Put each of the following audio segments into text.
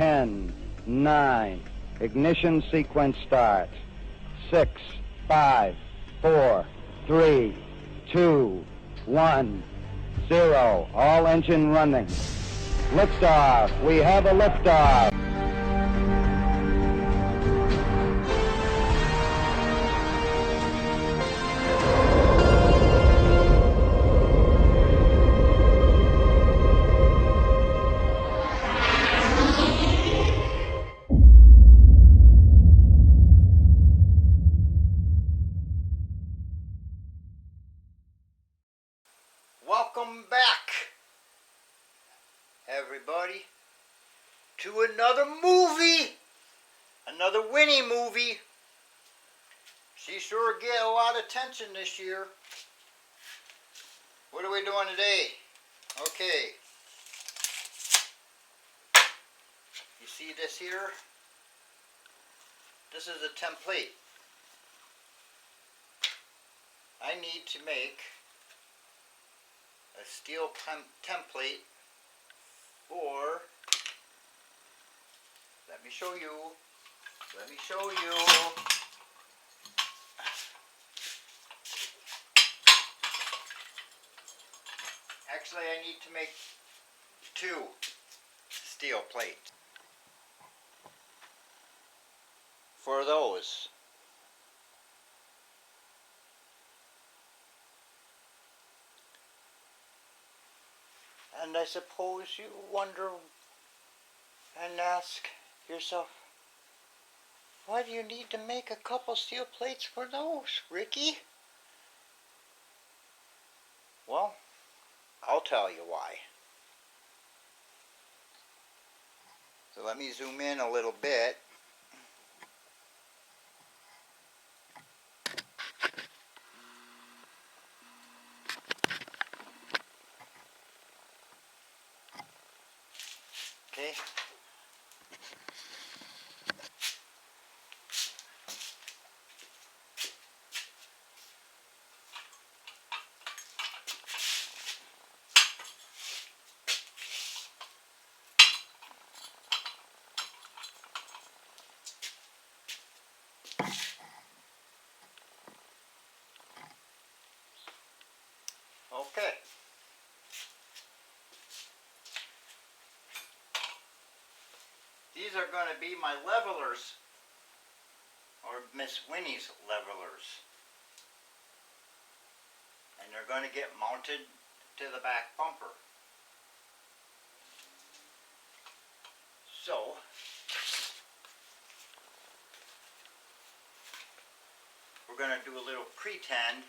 10, 9. Ignition sequence start. 6, 5, 4, 3, 2, 1, 0. All engine running. Liftoff. We have a liftoff. Welcome back, everybody, to another movie, another Winnie movie. She sure get a lot of attention this year. What are we doing today? Okay. You see this here? This is a template. I need to make a steel template for, let me show you, actually I need to make 2 steel plates for those. And I suppose you wonder and ask yourself, why do you need to make a couple steel plates for those, Ricky? Well, I'll tell you why. So let me zoom in a little bit. Okay. Okay. These are going to be my levelers, or Miss Winnie's levelers. And they're going to get mounted to the back bumper. So, we're going to do a little pretend.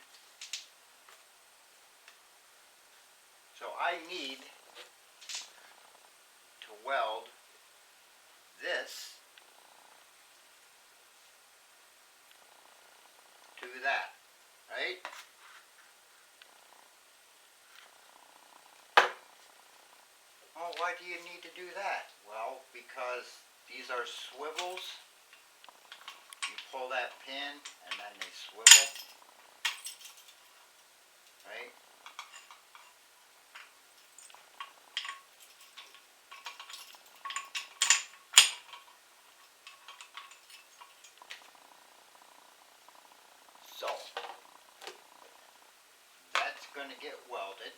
So I need to weld this to that, right? Oh, why do you need to do that? Well, because these are swivels. You pull that pin and then they swivel, right? So, that's going to get welded.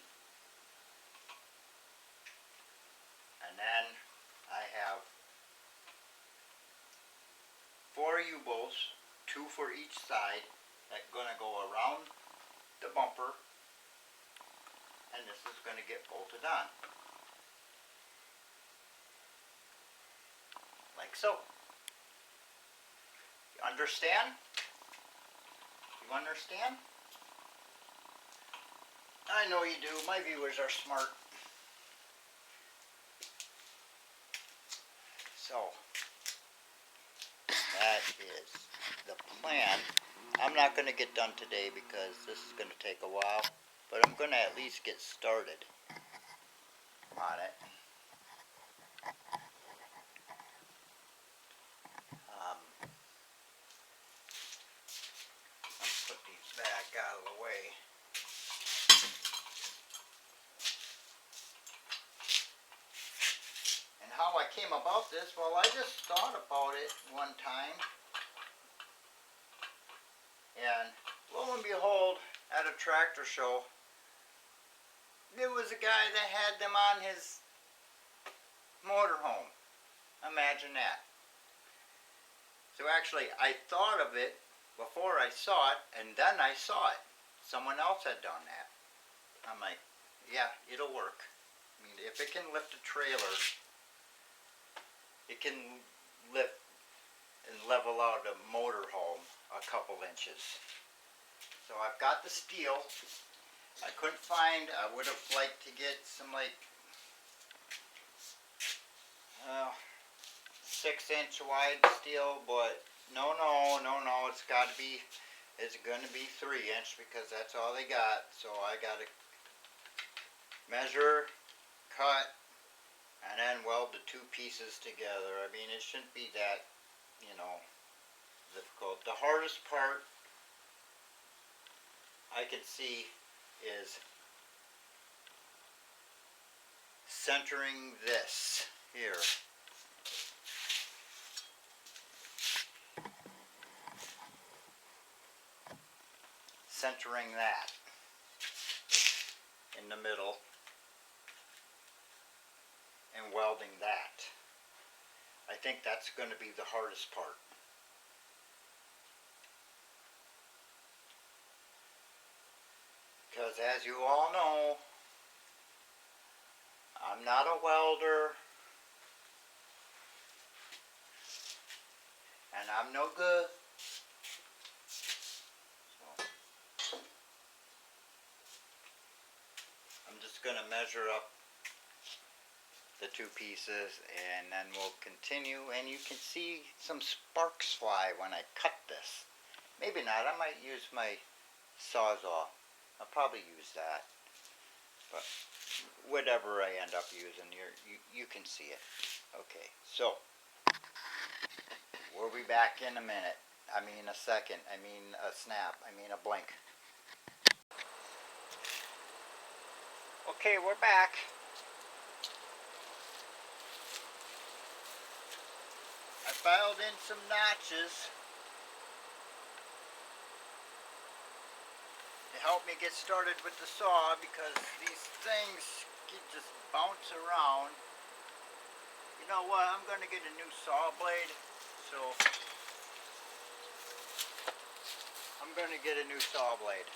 And then I have 4 U-bolts, 2 for each side, that's going to go around the bumper. And this is going to get bolted on. Like so. You understand? You understand? I know you do. My viewers are smart. So, that is the plan. I'm not going to get done today because this is going to take a while, but I'm going to at least get started on it. Put these back out of the way. And how I came about this? Well, I just thought about it one time. And lo and behold, at a tractor show, there was a guy that had them on his motorhome. Imagine that. So actually, I thought of it before I saw it, and then I saw it. Someone else had done that. I'm like, yeah, it'll work. I mean, if it can lift a trailer, it can lift and level out a motorhome a couple inches. So I've got the steel. I couldn't find, I would have liked to get some like 6-inch wide steel, but no, it's got to be, it's going to be 3-inch because that's all they got. So I got to measure, cut, and then weld the two pieces together. I mean, it shouldn't be that, difficult. The hardest part I can see is centering this here. Centering that in the middle and welding that. I think that's going to be the hardest part. Because as you all know, I'm not a welder, and I'm no good. So I'm just going to measure up the two pieces, and then we'll continue, and you can see some sparks fly when I cut this. Maybe not. I might use my Sawzall. I'll probably use that, but whatever I end up using, you can see it. Okay, so we'll be back in a minute. I mean a second. I mean a snap. I mean a blink. Okay, we're back. I filed in some notches to help me get started with the saw, because these things just bounce around. You know what, I'm going to get a new saw blade, so I'm going to get a new saw blade.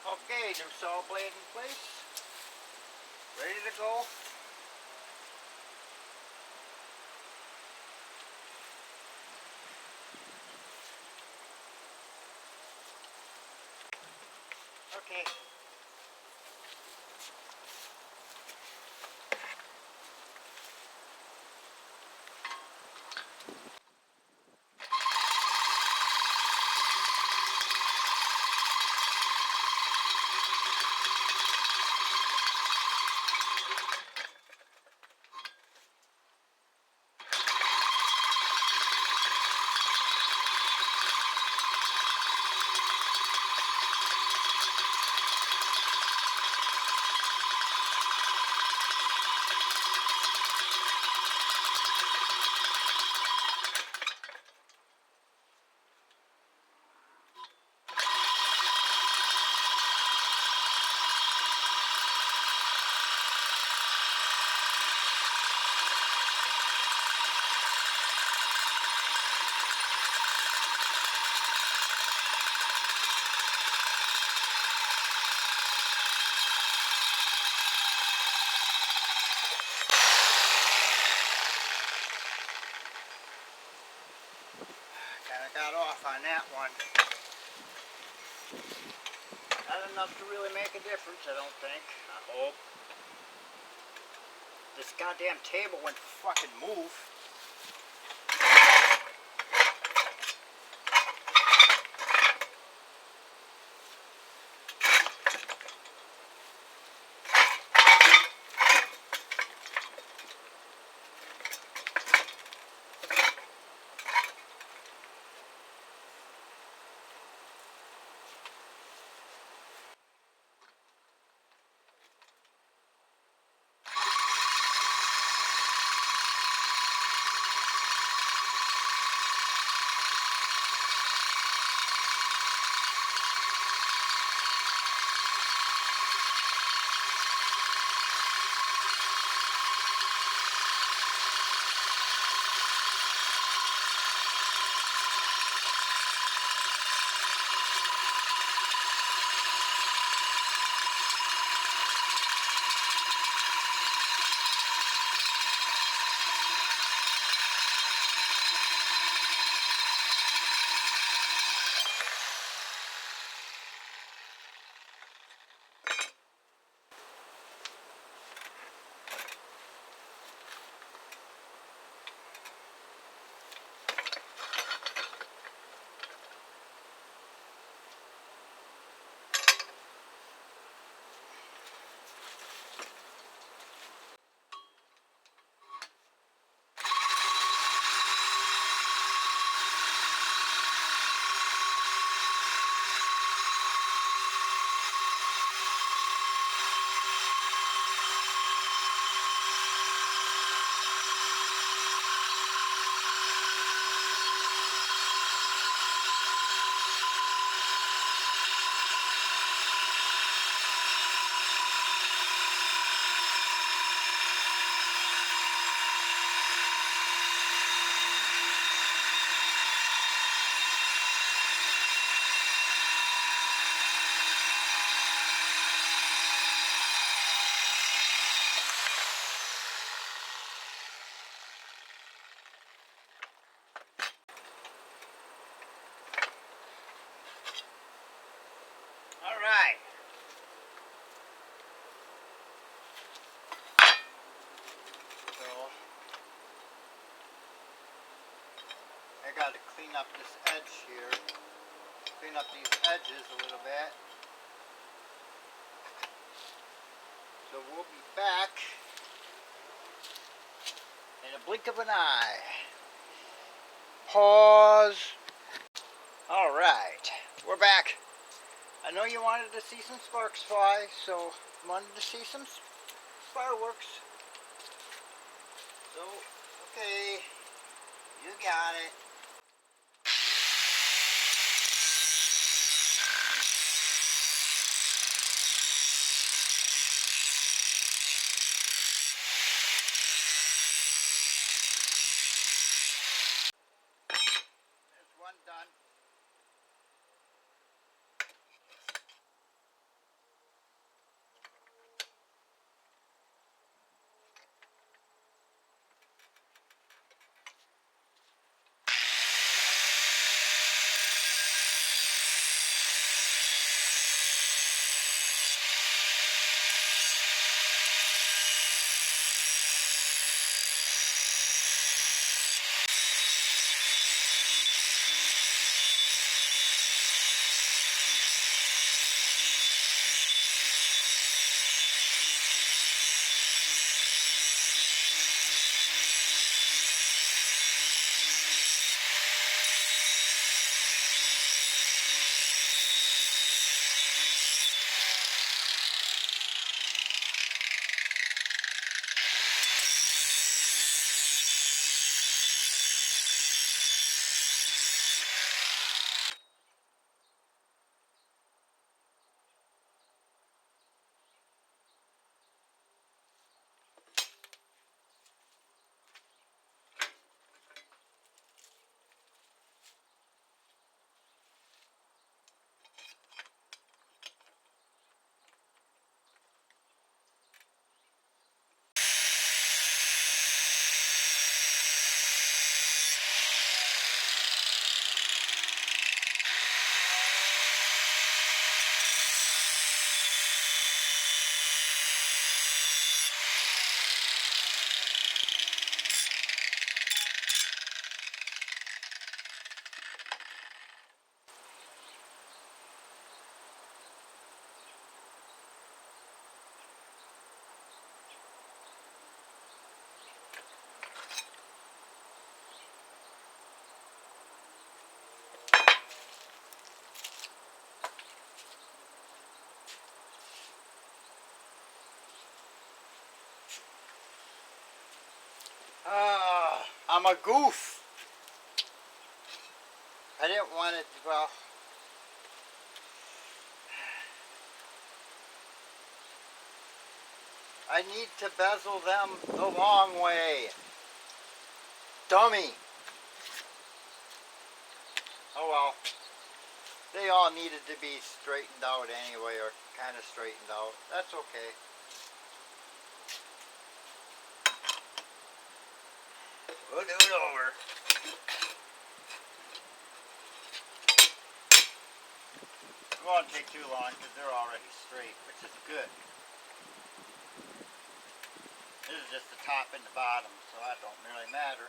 Okay, new saw blade in place, ready to go. Okay. Kinda got off on that one. Not enough to really make a difference, I don't think. I hope. This goddamn table won't fucking move. got to clean up this edge here. Clean up these edges a little bit. So we'll be back in a blink of an eye. Pause. Alright, we're back. I know you wanted to see some sparks fly, so wanted to see some fireworks. So, okay, you got it. There's one done. I'm a goof. I didn't want it, well, I need to bezel them the long way. Dummy. Oh well. They all needed to be straightened out anyway, or kind of straightened out. That's okay. We'll do it over. It won't take too long because they're already straight, which is good. This is just the top and the bottom, so that don't really matter.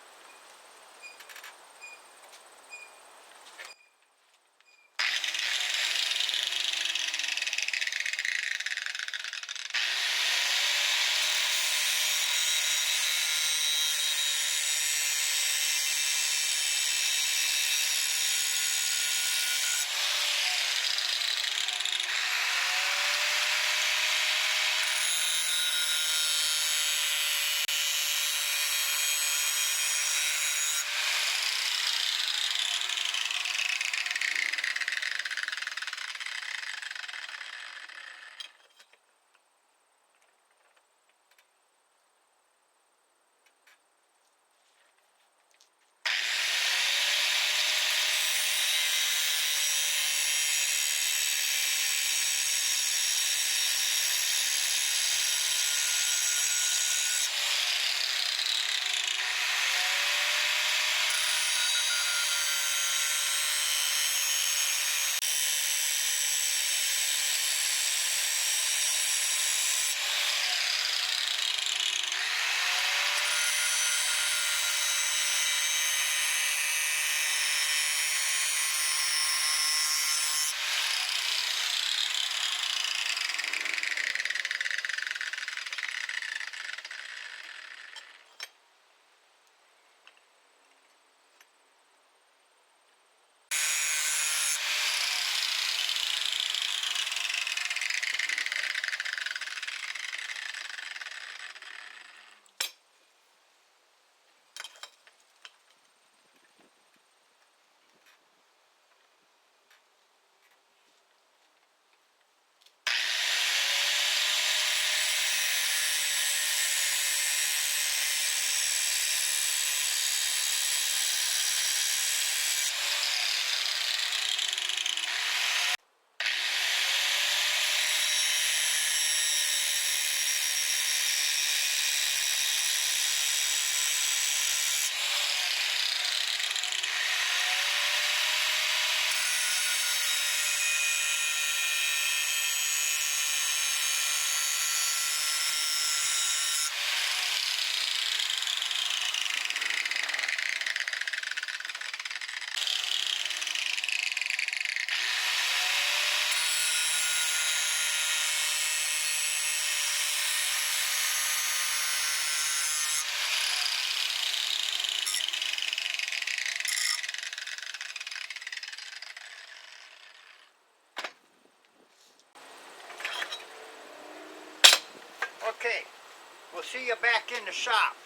We'll see you back in the shop.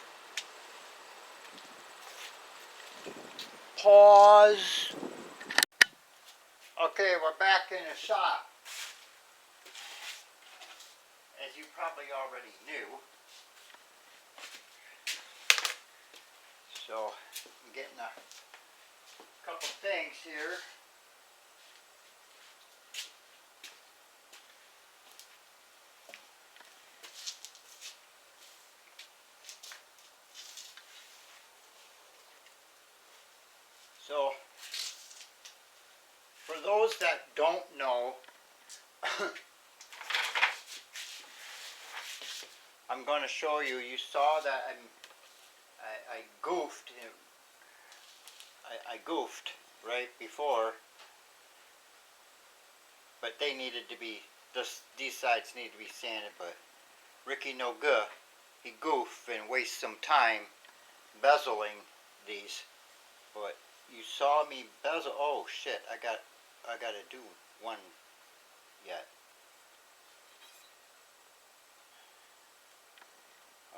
Pause. Okay, we're back in the shop. As you probably already knew. So, I'm getting a couple things here. So, for those that don't know, I'm going to show you. You saw that I goofed. I goofed right before, but they needed to be. These sides need to be sanded. But Ricky no good. He goofed and waste some time bezeling these. But you saw me bezel. Oh shit! I got to do one yet.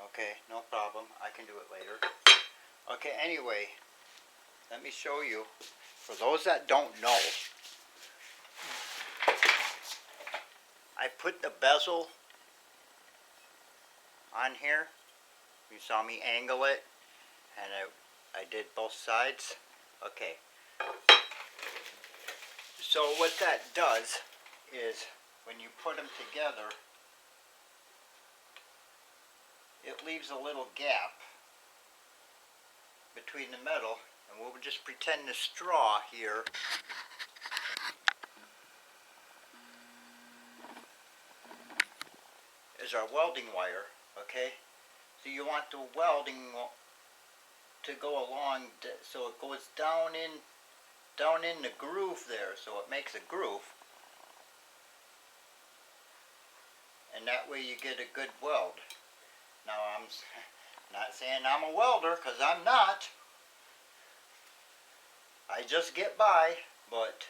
Okay, no problem. I can do it later. Okay, anyway, let me show you. For those that don't know, I put the bezel on here. You saw me angle it, and I did both sides. Okay. So what that does is, when you put them together, it leaves a little gap between the metal, and we'll just pretend the straw here is our welding wire, okay? So you want the welding to go along, so it goes down in the groove there, so it makes a groove. And that way you get a good weld. Now I'm not saying I'm a welder, because I'm not. I just get by, but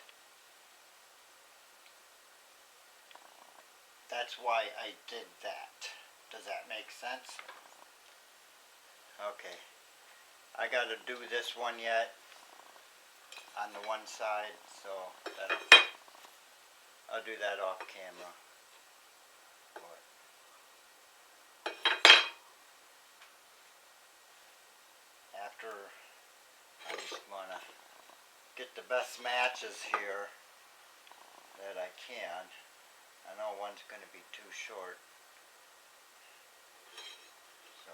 that's why I did that. Does that make sense? Okay. I got to do this one yet on the one side, so I'll do that off camera. After, I just want to get the best matches here that I can. I know one's going to be too short. So,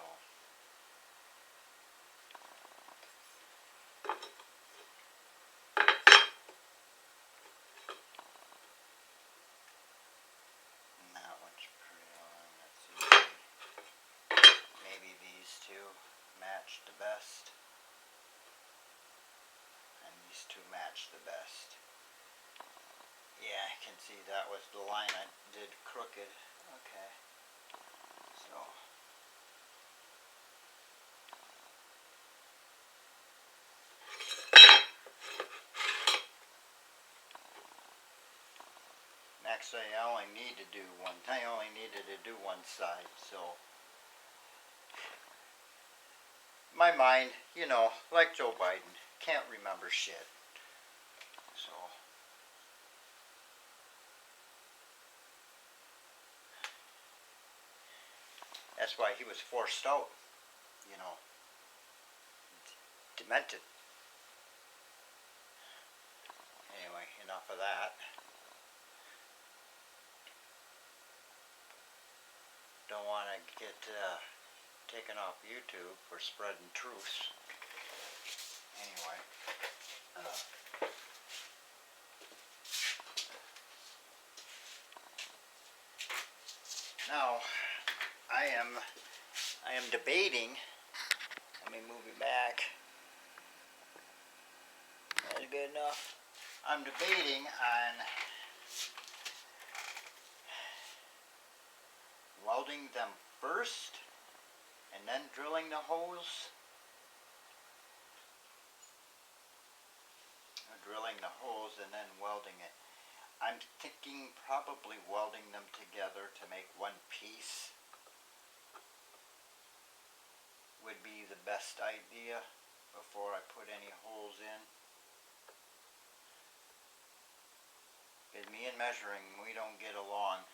and that one's pretty long. Let's see. Maybe these two match the best. And these two match the best. Yeah, I can see that was the line I did crooked. Okay. So. Actually, I only needed to do one side, so. My mind, you know, like Joe Biden, can't remember shit. So. That's why he was forced out, you know. Demented. Anyway, enough of that. Don't want to get taken off YouTube for spreading truths. Anyway. Now, I am debating. Let me move it back. That's good enough. I'm debating on welding them first and then drilling the holes. Or drilling the holes and then welding it. I'm thinking probably welding them together to make one piece. best idea before I put any holes in. Because me and measuring, we don't get along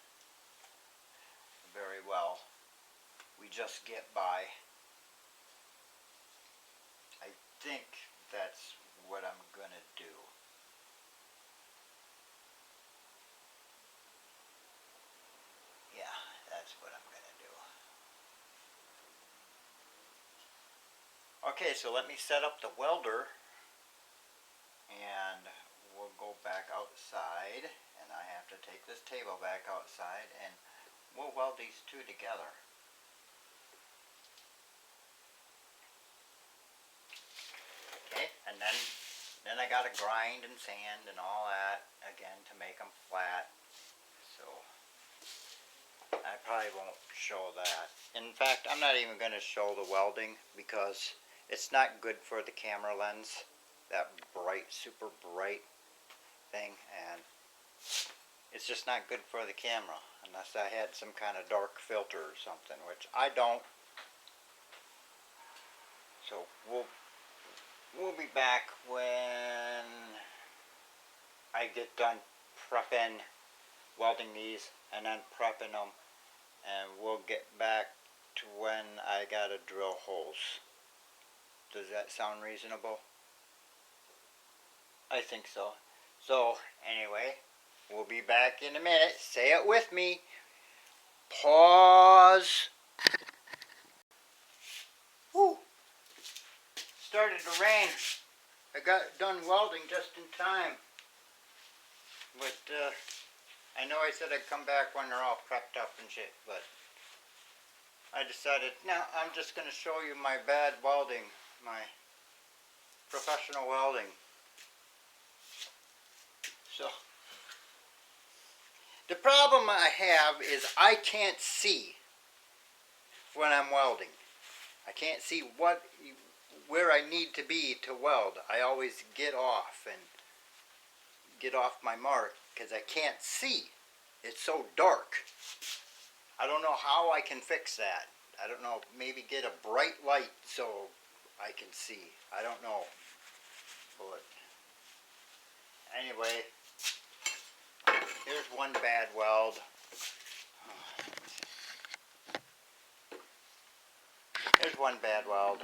very well. We just get by. I think that's what I'm gonna do. Yeah, that's what I'm gonna do. Okay, so let me set up the welder and we'll go back outside, and I have to take this table back outside and we'll weld these two together. Okay, and then I gotta grind and sand and all that again to make them flat. So I probably won't show that. In fact, I'm not even gonna show the welding because it's not good for the camera lens, that bright, super bright thing, and it's just not good for the camera unless I had some kind of dark filter or something, which I don't. So we'll be back when I get done prepping, welding these, and then prepping them, and we'll get back to when I gotta drill holes. Does that sound reasonable? I think so. So anyway, we'll be back in a minute. Say it with me. Pause. Whew. Started to rain. I got done welding just in time. But I know I said I'd come back when they're all prepped up and shit, but I decided, no, I'm just going to show you my bad welding, my professional welding. So, the problem I have is I can't see when I'm welding. I can't see where I need to be to weld. I always get off my mark because I can't see. It's so dark. I don't know how I can fix that. I don't know, maybe get a bright light so I can see. I don't know. But anyway, here's one bad weld. Here's one bad weld.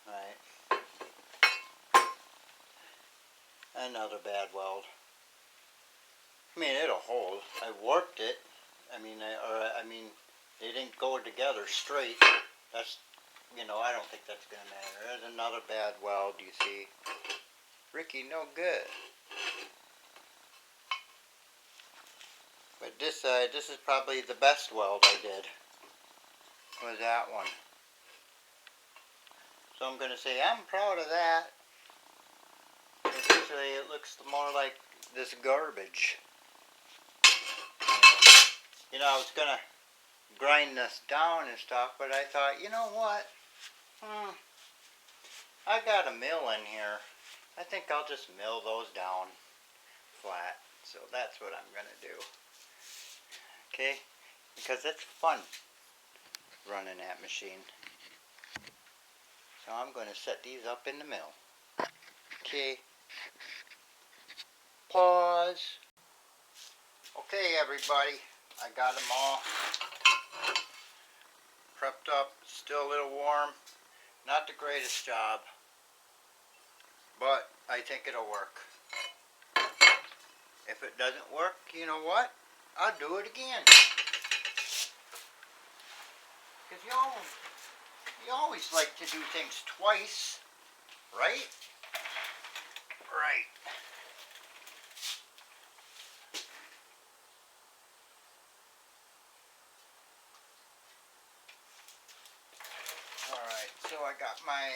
Right. Another bad weld. I mean, it'll hold. I warped it. I mean, they didn't go together straight. That's, I don't think that's gonna matter. There's another bad weld, you see. Ricky, no good. But this is probably the best weld I did. Was that one. So I'm gonna say I'm proud of that. Usually it looks more like this garbage. I was gonna grind this down and stuff, but I thought, you know what? I got a mill in here. I think I'll just mill those down flat. So that's what I'm gonna do. Okay? Because it's fun running that machine. So I'm gonna set these up in the mill. Okay. Pause. Okay, everybody. I got them all prepped up. Still a little warm. Not the greatest job, but I think it'll work. If it doesn't work, you know what? I'll do it again. Because you always like to do things twice, right? Right. Alright, so I got my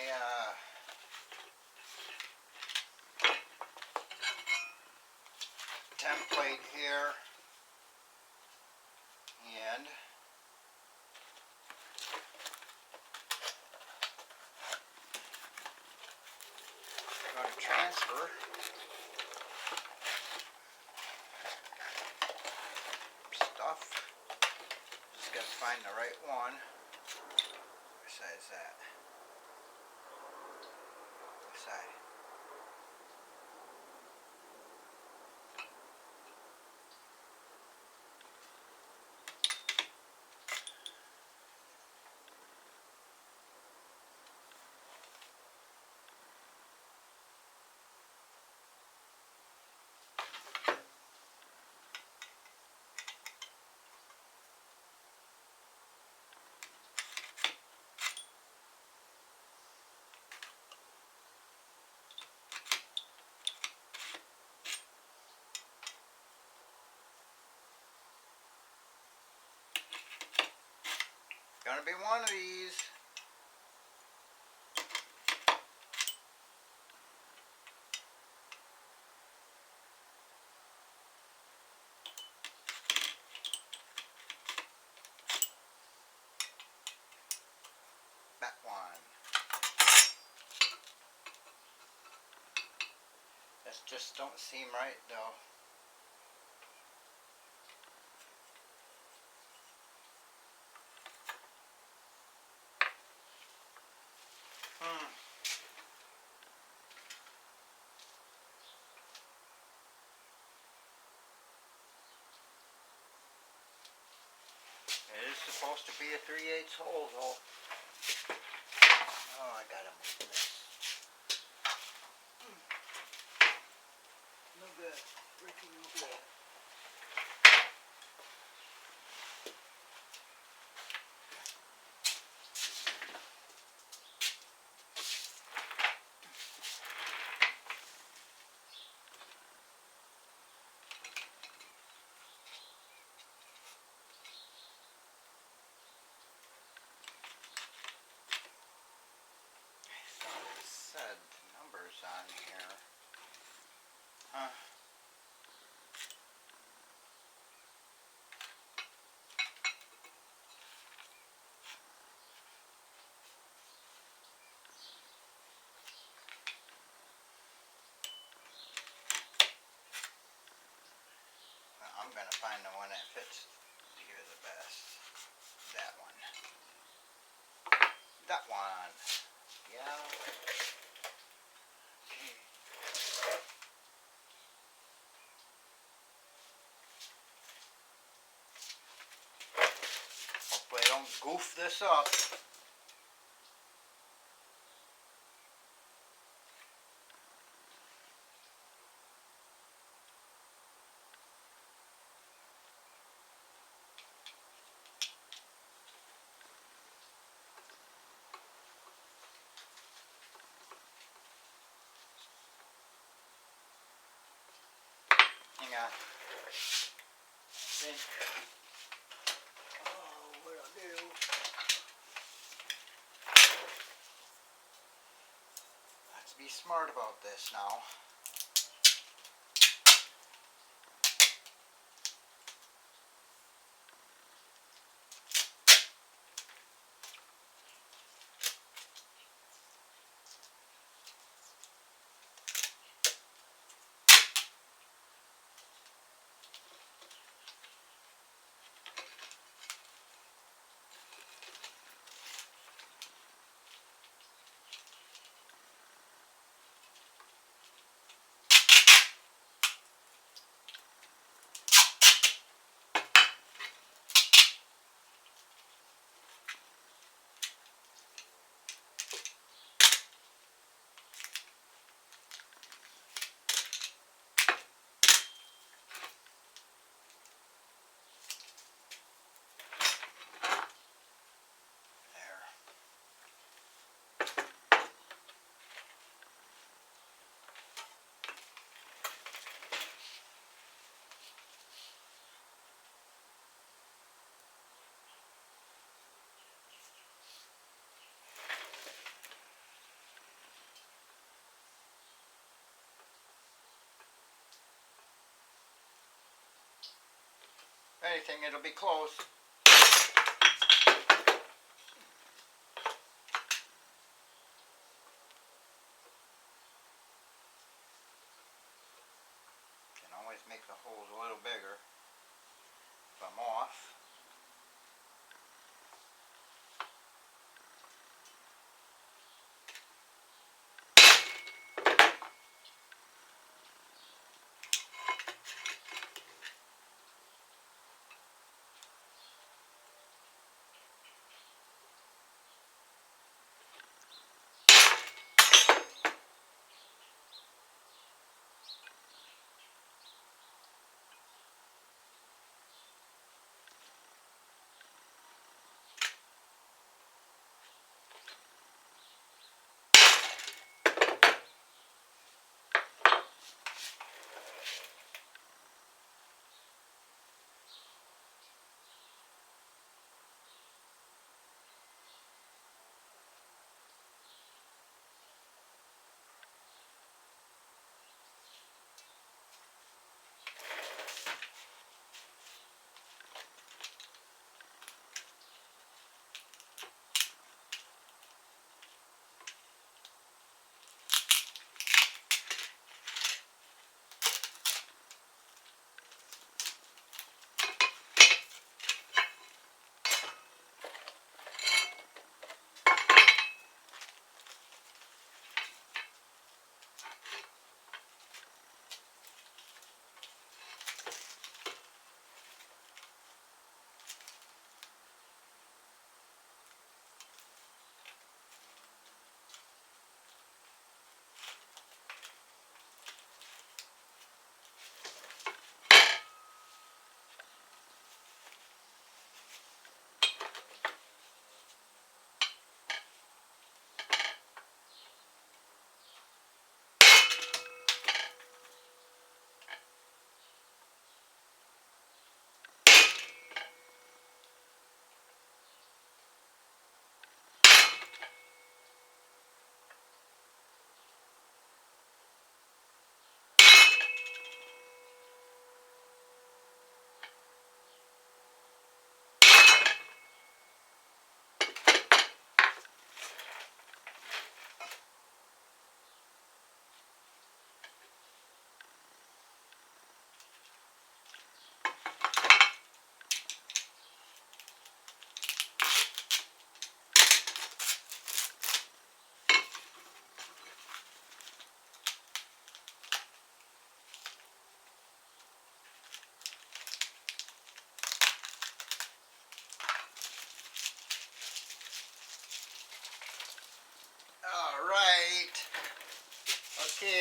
template here, and I'm going to transfer stuff. Just got find the right one. Which side is that? Which side? Gonna be one of these. That one. This just don't seem right though. It is supposed to be a 3/8 hole though. Oh, I gotta move this. No good. Freaking no good. I thought it said numbers on here. Huh? Well, I'm gonna find the one that fits here the best. That one. That one. Yeah. Okay. Hopefully I don't goof this up. Hang on. Think. Oh, what I'll do. Let's be smart about this now. If anything, it'll be close. Can always make the holes a little bigger if I'm off.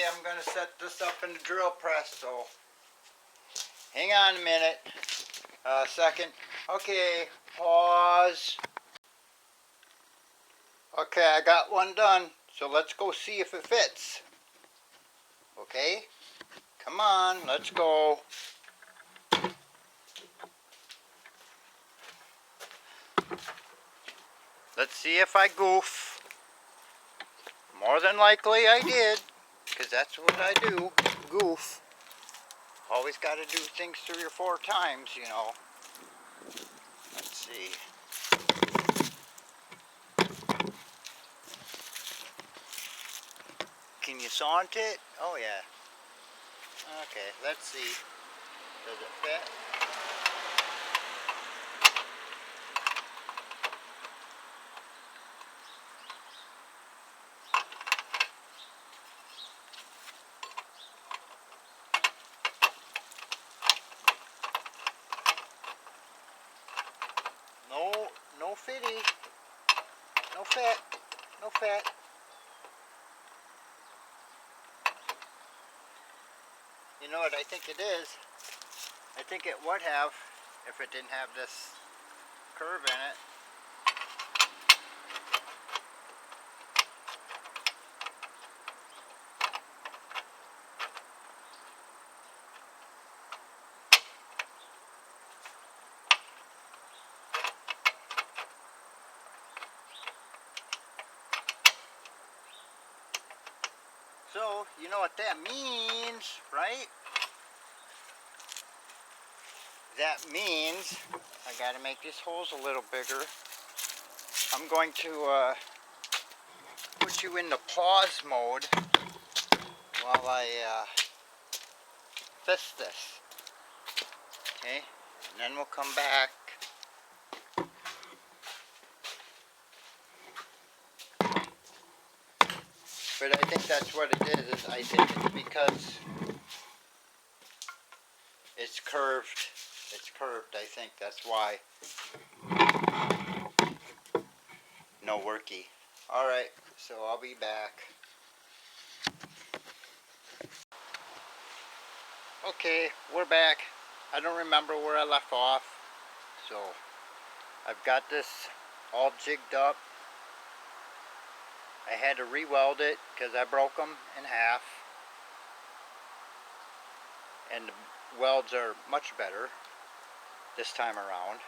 I'm going to set this up in the drill press, so hang on a minute, second. Okay, pause. Okay, I got one done, so let's go see if it fits. Okay, come on, let's go. Let's see if I goof. More than likely I did, because that's what I do, goof. Always got to do things 3 or 4 times, you know. Let's see. Can you saunt it? Oh yeah. Okay, let's see. Does it fit? No, no fitty. No fit. No fit. You know what I think it is? I think it would have if it didn't have this curve in it. So, you know what that means, right? That means I gotta make these holes a little bigger. I'm going to put you in the pause mode while I fix this. Okay, and then we'll come back. But I think that's what it is I think it's because it's curved. It's curved, I think that's why. No worky. Alright, so I'll be back. Okay, we're back. I don't remember where I left off. So, I've got this all jigged up. I had to re-weld it because I broke them in half. And the welds are much better this time around.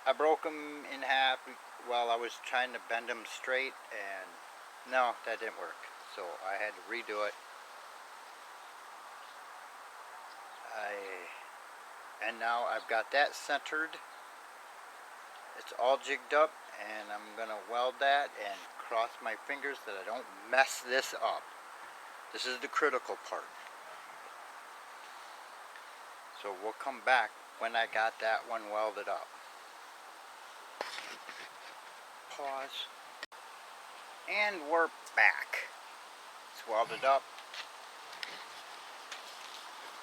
I broke them in half while I was trying to bend them straight, and no, that didn't work. So I had to redo it. And now I've got that centered. It's all jigged up, and I'm gonna weld that and cross my fingers that I don't mess this up. This is the critical part. So we'll come back when I got that one welded up. Pause. And we're back. It's welded up.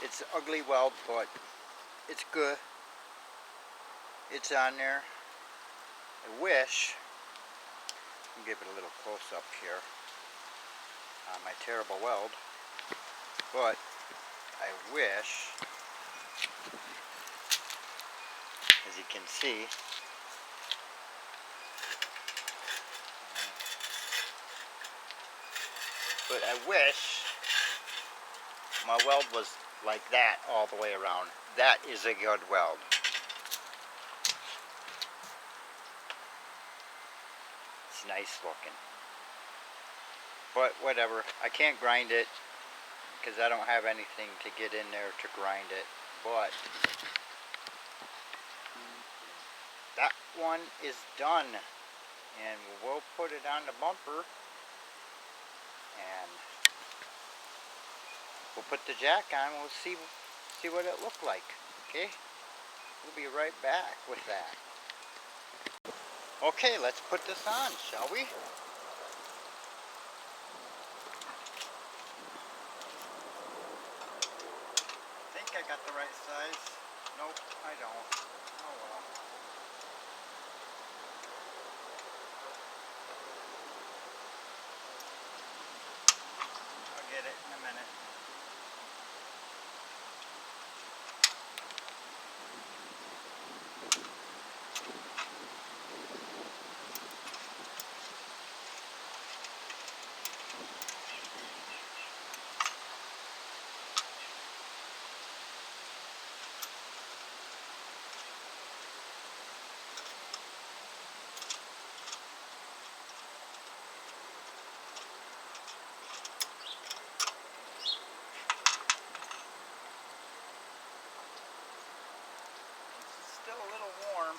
It's an ugly weld, but it's good. It's on there. I wish, I'll give it a little close up here on my terrible weld, but I wish, as you can see, but I wish my weld was like that all the way around. That is a good weld. It's nice looking. But whatever, I can't grind it because I don't have anything to get in there to grind it. But that one is done, and we'll put it on the bumper, and we'll put the jack on. We'll see what it looked like. Okay, we'll be right back with that. Okay, let's put this on, shall we? I think I got the right size. Nope, I don't. Oh well. get it in a minute. Still a little warm.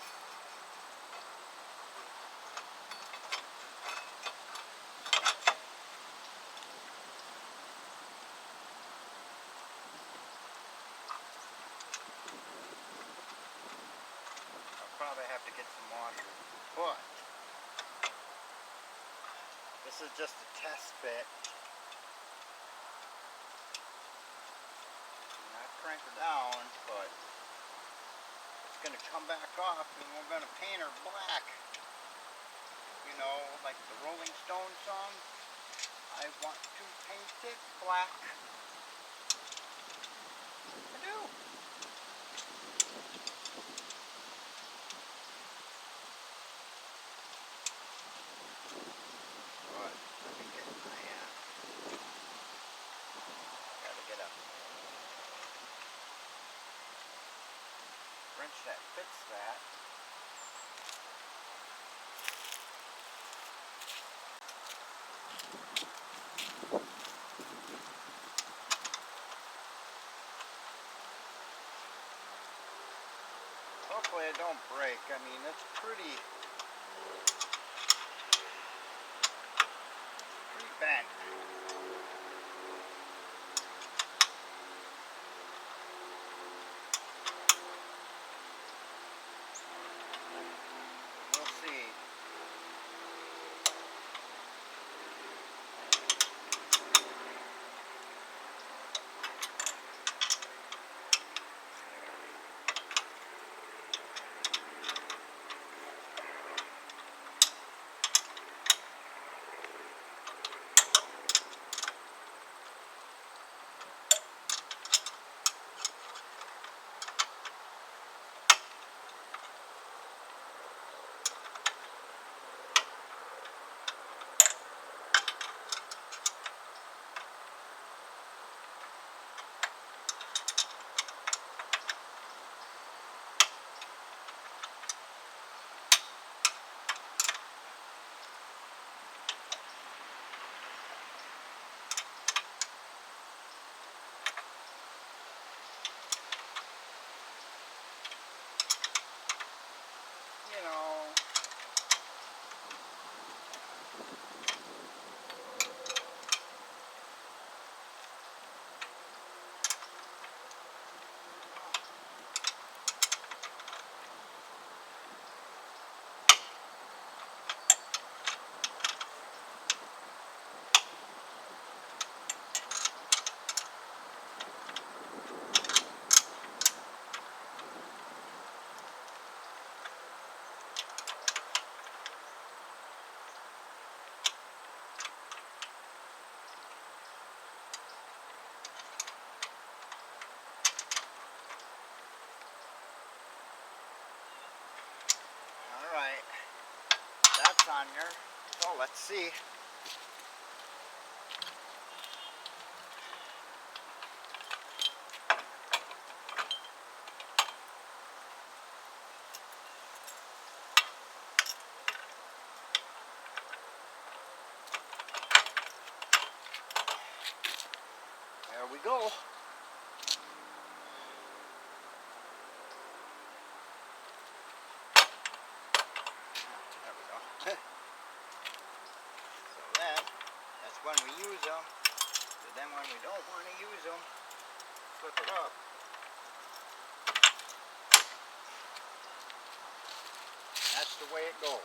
I'll probably have to get some water, but this is just a test fit. Not crank her down, but it's going to come back off and we're going to paint her black. You know, like the Rolling Stones song, I want to paint it black. I do. But let me get my, gotta get a wrench that fits that. Hopefully it don't break. I mean, it's pretty bent. We'll see. You know, alright. That's on there. So let's see. There we go. There we go. So then, that's when we use them. So then when we don't want to use them, flip it up. And that's the way it goes.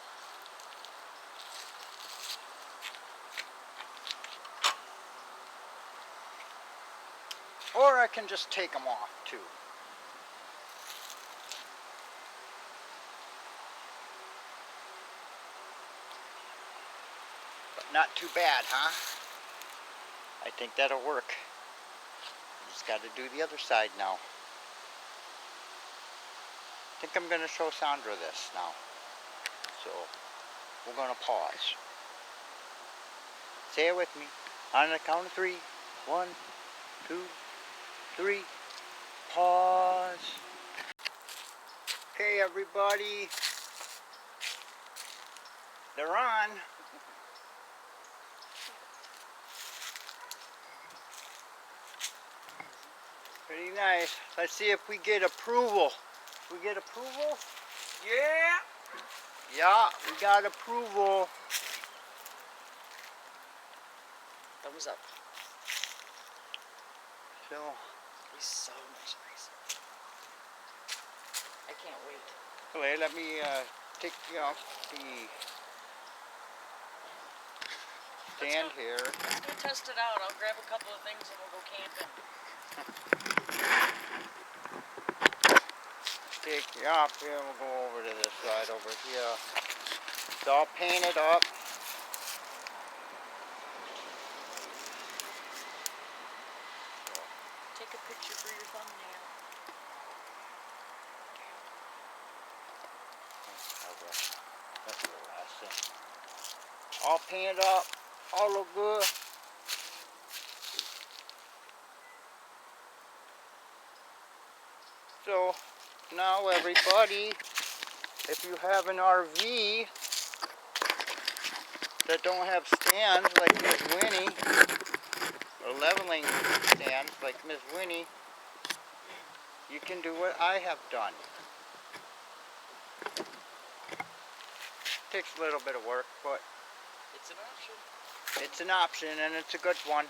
Or I can just take them off too. But not too bad, huh? I think that'll work. Just got to do the other side now. I think I'm going to show Sandra this now. So, we're going to pause. Say it with me. On the count of 3. 1, 2, 3. Pause. Okay, everybody. They're on. Pretty nice. Let's see if we get approval. We get approval? Yeah. Yeah, we got approval. Thumbs up. So, He's so much nicer. I can't wait. okay, let me take you off the stand here. Let's go test it out. I'll grab a couple of things and we'll go camping. Take you off here and we'll go over to this side over here. It's all painted up. Take a picture for your thumbnail. That's the last thing. All painted up, all look good. So now everybody, if you have an RV that don't have stands like Miss Winnie, or leveling stands like Miss Winnie, you can do what I have done. Takes a little bit of work, but It's an option. it's an option and it's a good one.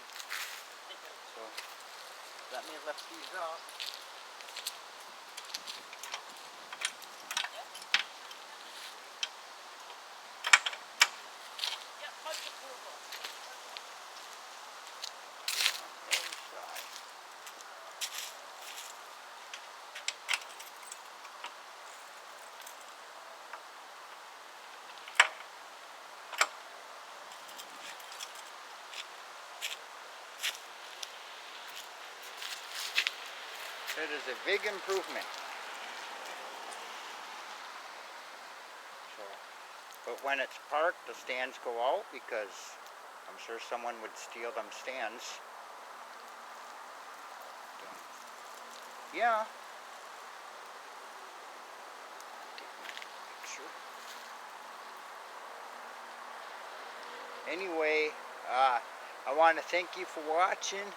So let me lift these up. Yep, much approval. Inside. It is a big improvement. So, but when it's parked, the stands go out because I'm sure someone would steal them stands. Yeah. Sure. Anyway, I want to thank you for watching.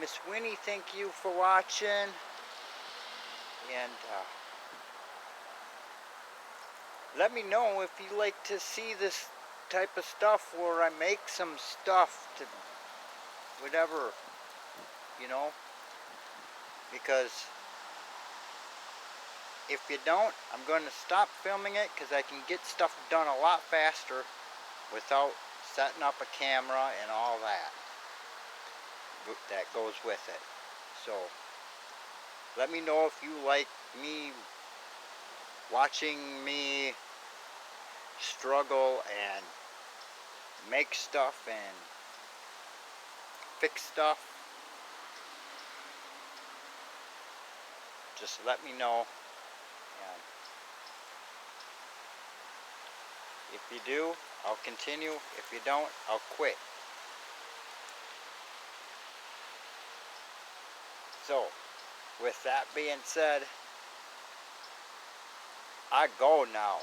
Miss Winnie, thank you for watching. And let me know if you like to see this type of stuff where I make some stuff to whatever, you know, because if you don't, I'm going to stop filming it because I can get stuff done a lot faster without setting up a camera and all that goes with it. So let me know if you like me watching me struggle and make stuff and fix stuff. Just let me know. And if you do, I'll continue. If you don't, I'll quit. So, with that being said, I go now.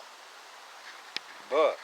But